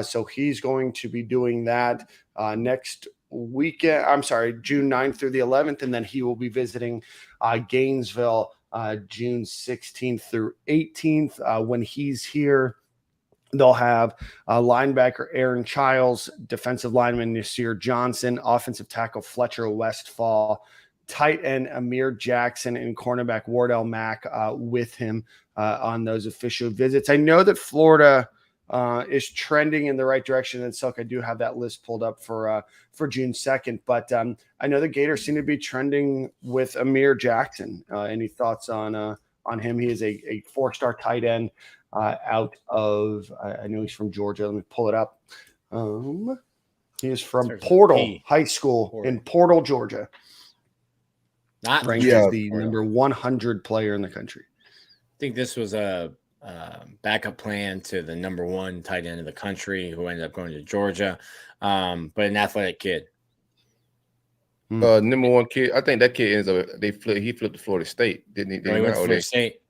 So he's going to be doing that next weekend. I'm sorry, June 9th through the 11th, and then he will be visiting Gainesville June 16th through 18th. When he's here, they'll have linebacker Aaron Childs, defensive lineman Nasir Johnson, offensive tackle Fletcher Westfall, tight end Amir Jackson, and cornerback Wardell Mack with him on those official visits. I know that Florida is trending in the right direction. And Silk, I do have that list pulled up for June 2nd, but I know the Gators seem to be trending with Amir Jackson. Any thoughts on him? He is a 4-star tight end. Out of, I know he's from Georgia. Let me pull it up. He is from Portal High School in Portal, Georgia. Not ranked as the number 100 player in the country. I think this was a backup plan to the number 1 tight end of the country who ended up going to Georgia, but an athletic kid. Number 1 kid. I think that kid ends up. He flipped to Florida State, didn't he? He went to Florida State.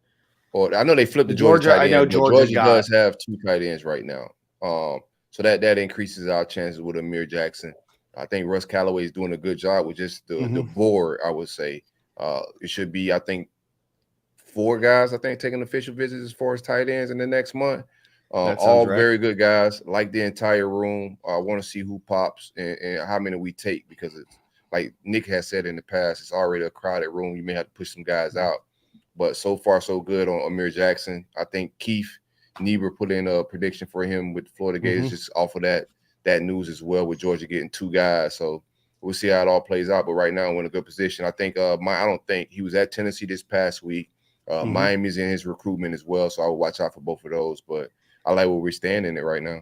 Or I know they flipped to Georgia. Tight end, I know Georgia does have 2 tight ends right now. So that increases our chances with Amir Jackson. I think Russ Callaway is doing a good job with just the board. I would say it should be. I think 4 guys. I think taking official visits as far as tight ends in the next month. All right. Very good guys. Like the entire room. I want to see who pops and how many we take, because it's like Nick has said in the past. It's already a crowded room. You may have to push some guys out. But so far, so good on Amir Jackson. I think Keith Niebuhr put in a prediction for him with Florida Gators just off of that news as well, with Georgia getting 2 guys. So we'll see how it all plays out. But right now, we're in a good position. I think I don't think he was at Tennessee this past week. Miami's in his recruitment as well, so I will watch out for both of those. But I like where we're standing it right now.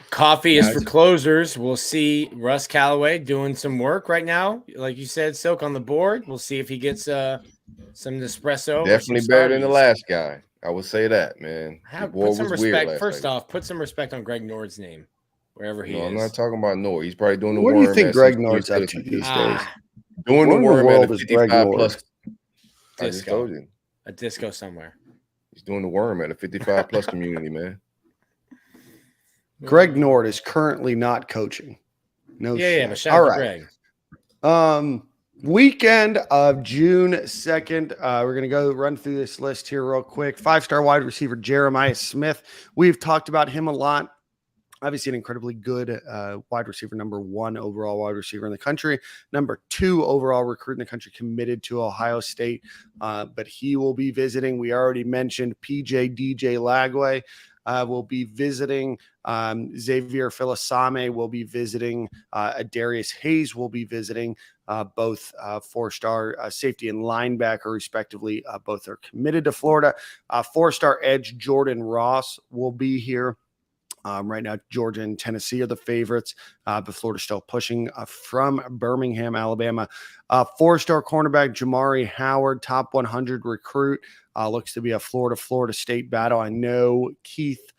Coffee is for closers. We'll see Russ Callaway doing some work right now. Like you said, Silk on the board. We'll see if he gets some Nespresso. Definitely better than the last guy. I would say that, man. Put some respect. First off, put some respect on Greg Nord's name, wherever he is. I'm not talking about Nord. He's probably doing the worm. What do you think Greg Nord's up to these days? Doing the worm at a 55 plus. I just told you. A disco somewhere. He's doing the worm at a 55 plus community, man. Greg Nord is currently not coaching. No. Yeah, but shout out to Greg. Weekend of June 2nd. We're going to go run through this list here real quick. 5-star wide receiver Jeremiah Smith. We've talked about him a lot. Obviously, an incredibly good wide receiver, number 1 overall wide receiver in the country, number 2 overall recruit in the country, committed to Ohio State. But he will be visiting. We already mentioned PJ DJ Lagway. Will be visiting. Xavier Filisame will be visiting. Darius Hayes will be visiting. Both 4-star safety and linebacker, respectively. Both are committed to Florida. 4-star edge Jordan Ross will be here. Right now, Georgia and Tennessee are the favorites, but Florida's still pushing from Birmingham, Alabama. 4-star cornerback Jamari Howard, top 100 recruit. Looks to be a Florida State battle. I know Keith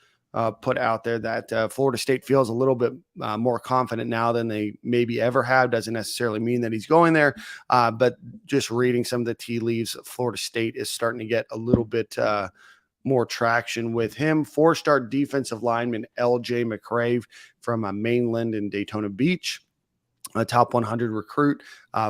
put out there that Florida State feels a little bit more confident now than they maybe ever have. Doesn't necessarily mean that he's going there, but just reading some of the tea leaves, Florida State is starting to get a little bit more traction with him. 4-star defensive lineman LJ McCrave from Mainland and Daytona Beach. A top 100 recruit.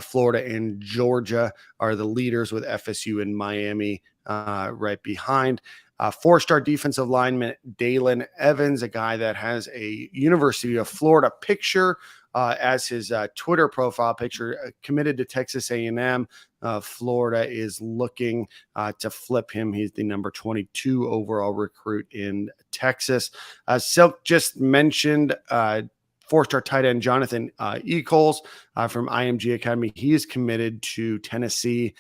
Florida and Georgia are the leaders, with FSU and Miami right behind. 4-star defensive lineman Dalen Evans, a guy that has a University of Florida picture as his Twitter profile picture, committed to Texas A&M. Florida is looking to flip him. He's the number 22 overall recruit in Texas. Silk just mentioned 4-star tight end Jonathan Echols from IMG Academy. He is committed to Tennessee.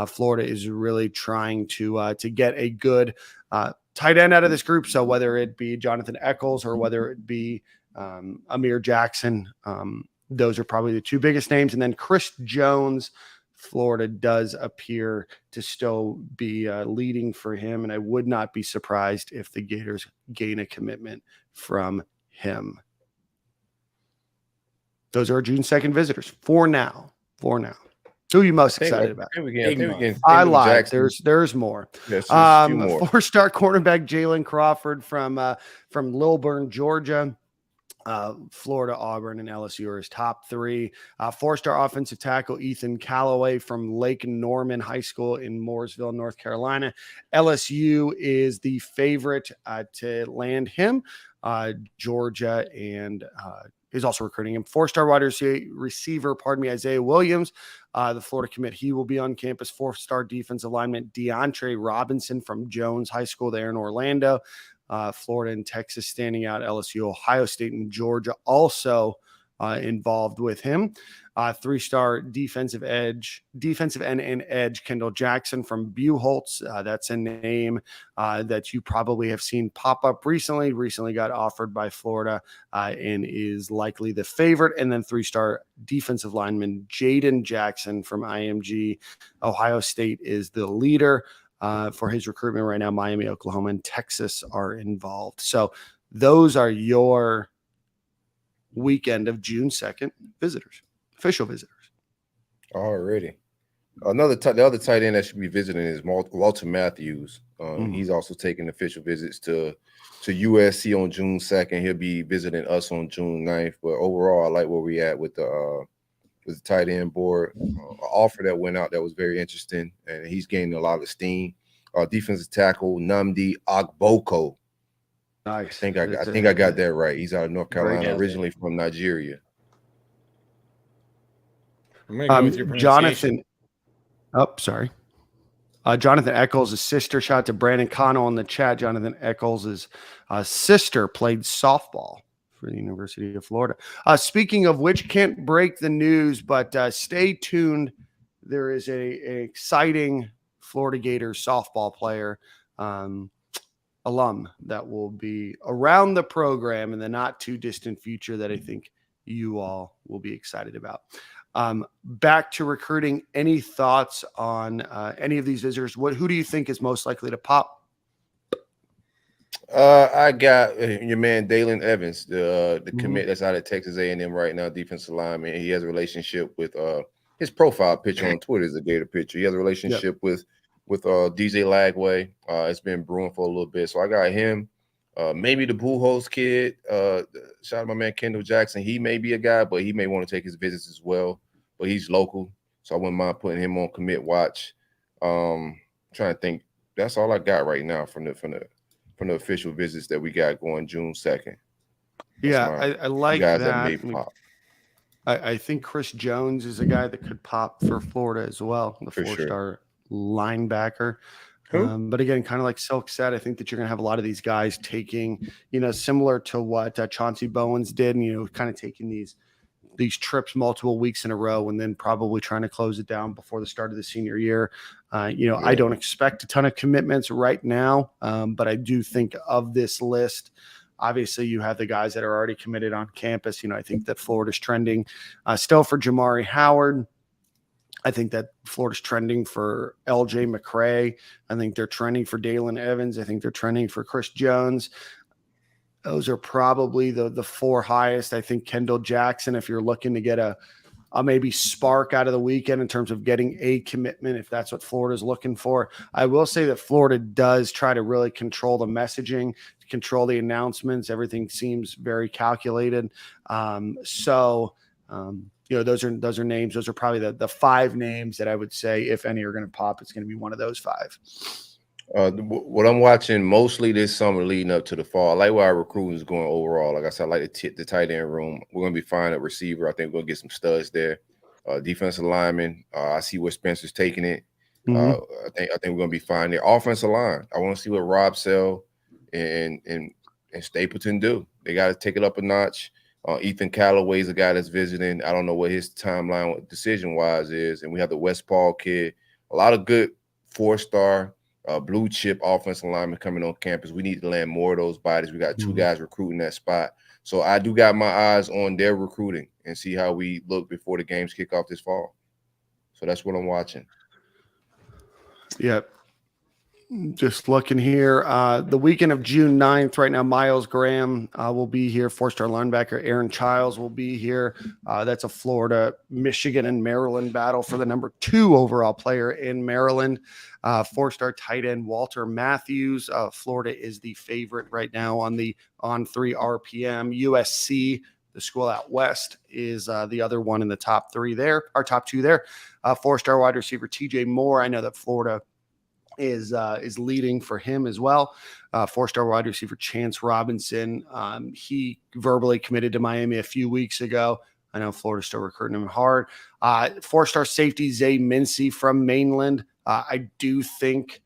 Florida is really trying to get a good tight end out of this group. So whether it be Jonathan Echols or whether it be Amir Jackson, those are probably the 2 biggest names. And then Chris Jones, Florida does appear to still be leading for him, and I would not be surprised if the Gators gain a commitment from him. those are our June 2nd visitors for now. Who are you most excited about? I lied. There's more. Yes, a few more. 4-star cornerback Jalen Crawford from Lilburn, Georgia. Florida, Auburn, and LSU are his top 3. 4-star offensive tackle Ethan Callaway from Lake Norman High School in Mooresville, North Carolina. LSU is the favorite to land him. Georgia and is also recruiting him. 4-star wide receiver, Isaiah Williams, the Florida commit. He will be on campus. 4-star defensive lineman DeAndre Robinson from Jones High School there in Orlando. Florida and Texas standing out. LSU, Ohio State, and Georgia also involved with him. 3-star defensive end and edge Kendall Jackson from Buchholz. That's a name that you probably have seen pop up recently. Recently got offered by Florida and is likely the favorite. And then 3-star defensive lineman Jaden Jackson from IMG. Ohio State is the leader for his recruitment right now. Miami, Oklahoma, and Texas are involved. So those are your weekend of June 2nd visitors, official visitors. Already. The other tight end that should be visiting is Walter Matthews. He's also taking official visits to USC on June 2nd. He'll be visiting us on June 9th. But overall, I like where we at with the tight end board. Offer that went out that was very interesting, and he's gaining a lot of steam. Defensive tackle Nnamdi Ogboko. Nice. I think I got that right. He's out of North Carolina, originally from Nigeria. I'm going to go with your Jonathan. Oh, sorry. Jonathan Eccles' sister. Shout out to Brandon Connell in the chat. Jonathan Eccles' sister played softball for the University of Florida. Speaking of which, can't break the news, but stay tuned. There is an exciting Florida Gators softball player, alum, that will be around the program in the not too distant future that I think you all will be excited about. Back to recruiting. Any thoughts on any of these visitors? Who do you think is most likely to pop? I got your man Dalen Evans, the commit that's out of Texas A&M right now, defensive lineman. He has a relationship with his profile picture on Twitter is a Gator picture. He has a relationship with DJ Lagway. It's been brewing for a little bit, so I got him. Maybe the Buchholz kid. Shout out to my man Kendall Jackson. He may be a guy, but he may want to take his visits as well. But he's local, so I wouldn't mind putting him on commit watch. Trying to think. That's all I got right now from the official visits that we got going June 2nd. I like guys that. may pop. I think Chris Jones is a guy that could pop for Florida as well. The 4-star linebacker. But again, kind of like Silk said, I think that you're going to have a lot of these guys taking, similar to what Chauncey Bowens did, and, kind of taking these trips multiple weeks in a row and then probably trying to close it down before the start of the senior year. I don't expect a ton of commitments right now, but I do think of this list. Obviously, you have the guys that are already committed on campus. I think that Florida's trending still for Jamari Howard. I think that Florida's trending for LJ McCray. I think they're trending for Dalen Evans. I think they're trending for Chris Jones. Those are probably the 4 highest. I think Kendall Jackson, if you're looking to get a maybe spark out of the weekend in terms of getting a commitment, if that's what Florida's looking for. I will say that Florida does try to really control the messaging, control the announcements. Everything seems very calculated. Those are names. Those are probably the 5 names that I would say, if any are going to pop, it's going to be one of those 5. What I'm watching mostly this summer leading up to the fall, I like where our recruiting is going overall. Like I said, I like the tight end room. We're going to be fine at receiver. I think we're going to get some studs there. Defensive lineman, I see where Spencer's taking it. I think we're going to be fine there. Offensive line, I want to see what Rob Sell and Stapleton do. They got to take it up a notch. Ethan Callaway is a guy that's visiting. I don't know what his timeline decision-wise is. And we have the West Paul kid. A lot of good 4-star blue chip offensive linemen coming on campus. We need to land more of those bodies. We got 2 guys recruiting that spot. So I do got my eyes on their recruiting and see how we look before the games kick off this fall. So that's what I'm watching. Yep. Just looking here, the weekend of June 9th, right now, Miles Graham will be here. 4-star linebacker Aaron Childs will be here. That's a Florida, Michigan, and Maryland battle for the number 2 overall player in Maryland. 4-star tight end Walter Matthews. Florida is the favorite right now on the on-3 RPM. USC, the school out west, is the other one in the top 3 there, our top 2 there. 4-star wide receiver TJ Moore. I know that Florida is leading for him as well. 4-star wide receiver Chance Robinson. He verbally committed to Miami a few weeks ago. I know Florida's still recruiting him hard. 4-star safety Zay Mincy from Mainland. I do think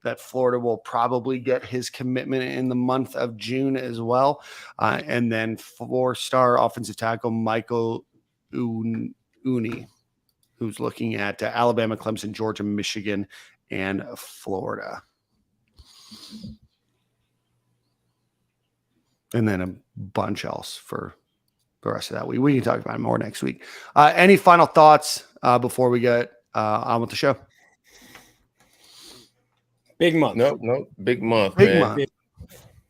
that Florida will probably get his commitment in the month of June as well. And then 4-star offensive tackle Michael Uni, who's looking at Alabama, Clemson, Georgia, Michigan, and Florida. And then a bunch else for the rest of that week. We can talk about it more next week. Any final thoughts before we get on with the show? Big month. No, big month, Big man. month.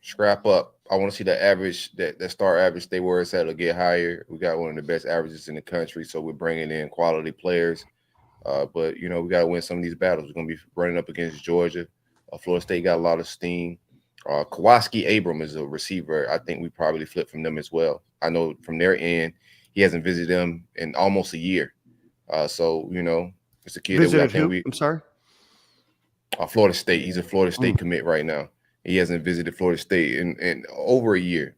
Scrap up. I want to see the average, that star average, stay where it's at or get higher. We got one of the best averages in the country, so we're bringing in quality players. But, we got to win some of these battles. We're going to be running up against Georgia. Florida State got a lot of steam. Kowalski Abram is a receiver. I think we probably flip from them as well. I know from their end, he hasn't visited them in almost a year. So, it's a kid Visited that we, I think who? I'm sorry? Florida State. He's a Florida State commit right now. He hasn't visited Florida State in over a year.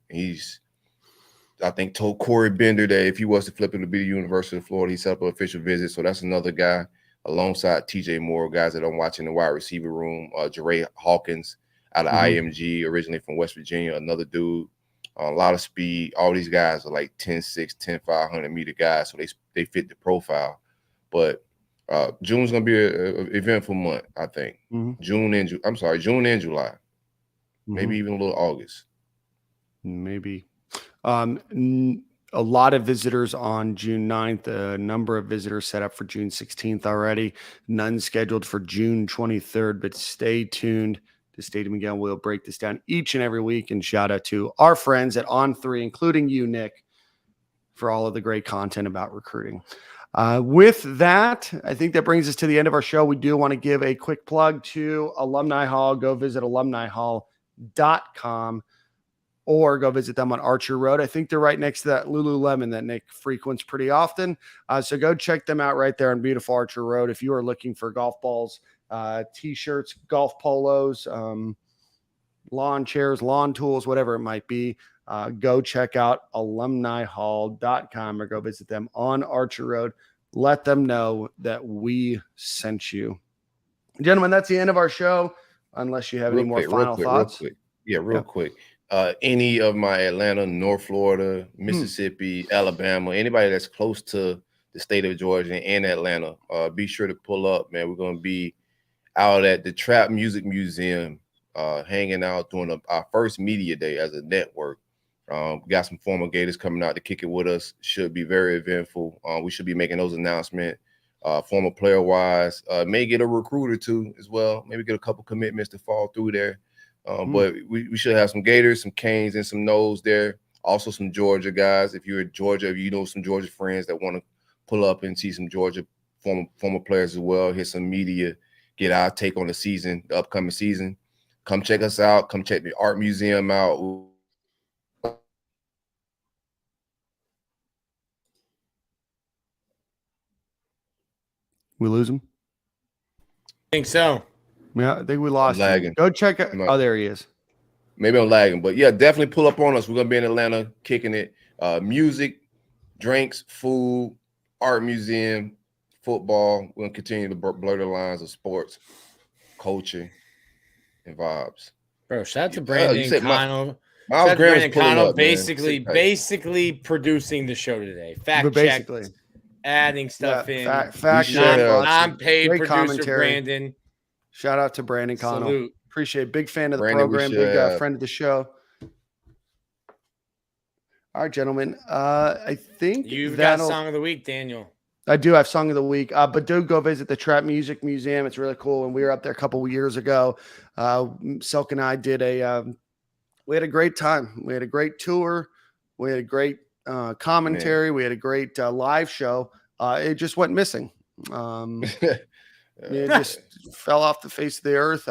I think, told Corey Bender that if he was to flip him to be the University of Florida, he set up an official visit. So that's another guy alongside TJ Moore, guys that I'm watching in the wide receiver room. Jeray Hawkins out of IMG, originally from West Virginia, another dude. A lot of speed. All these guys are like 10.6, 10.5, 100-meter guys, so they fit the profile. But June's going to be an eventful month, I think. June and July. Maybe even a little August. Maybe. A lot of visitors on June 9th, a number of visitors set up for June 16th already, none scheduled for June 23rd, but stay tuned to Stadium Gale. We'll break this down each and every week, and shout out to our friends at On3, including you, Nick, for all of the great content about recruiting. With that, I think that brings us to the end of our show. We do want to give a quick plug to Alumni Hall. Go visit alumnihall.com. or go visit them on Archer Road. I think they're right next to that Lululemon that Nick frequents pretty often. So go check them out right there on beautiful Archer Road. If you are looking for golf balls, T-shirts, golf polos, lawn chairs, lawn tools, whatever it might be, go check out alumnihall.com or go visit them on Archer Road. Let them know that we sent you. Gentlemen, that's the end of our show, unless you have any more final thoughts. Real quick. Any of my Atlanta, North Florida, Mississippi, Alabama, anybody that's close to the state of Georgia and Atlanta, be sure to pull up, man. We're going to be out at the Trap Music Museum, hanging out doing our first media day as a network. We got some former Gators coming out to kick it with us. Should be very eventful. We should be making those announcements. Former player-wise, may get a recruiter too as well. Maybe get a couple commitments to fall through there. But we should have some Gators, some Canes, and some Noles there. Also some Georgia guys. If you're in Georgia, if you know some Georgia friends that want to pull up and see some Georgia former players as well, hit some media, get our take on the season, the upcoming season. Come check us out. Come check the art museum out. We lose him? I think so. Yeah, I think we lost him. Lagging. Go check it. Oh, there he is. Maybe I'm lagging, but yeah, definitely pull up on us. We're going to be in Atlanta kicking it. Music, drinks, food, art museum, football. We're going to continue to blur the lines of sports, coaching, and vibes. Bro, shout out to Brandon Connell. Miles Graham's pulling up, basically producing the show today. Fact check, adding stuff in. Fact check. Non-paid producer commentary. Brandon. Shout out to Brandon Connell. Salute. Appreciate it. Big fan of the Brandon, program. Big friend of the show. All right, gentlemen. I think You've got song of the week, Daniel. I do have Song of the Week, but do go visit the Trap Music Museum. It's really cool. And we were up there a couple of years ago. Silk and I did we had a great time. We had a great tour. We had a great commentary. We had a great live show. It just went missing. It just fell off the face of the earth.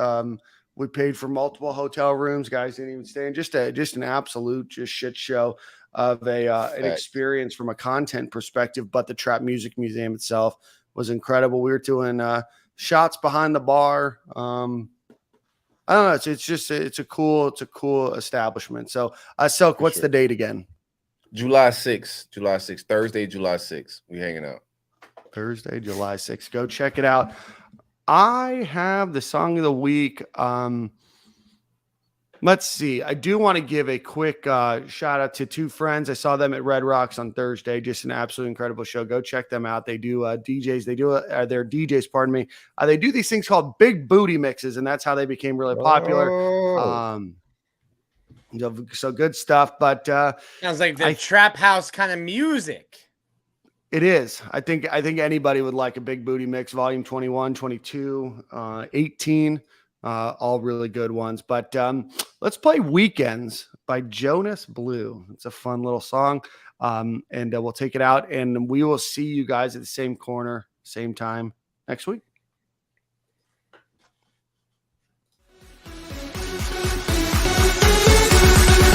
We paid for multiple hotel rooms. Guys didn't even stay in. Just an absolute shit show of an experience from a content perspective. But the Trap Music Museum itself was incredible. We were doing shots behind the bar. I don't know. It's a cool establishment. So, Silk, what's the date again? July 6th, Thursday, July 6th. We hanging out. Thursday, July 6th. Go check it out. I have the Song of the Week. Let's see. I do want to give a quick shout out to two friends. I saw them at Red Rocks on Thursday. Just an absolutely incredible show. Go check them out. They do DJs. They're DJs, pardon me. They do these things called big booty mixes, and that's how they became really popular. So good stuff. But sounds like the trap house kind of music. It is. I think anybody would like a big booty mix, volume 21, 22, 18, all really good ones. But let's play Weekends by Jonas Blue. It's a fun little song. And we'll take it out, and we will see you guys at the same corner, same time next week.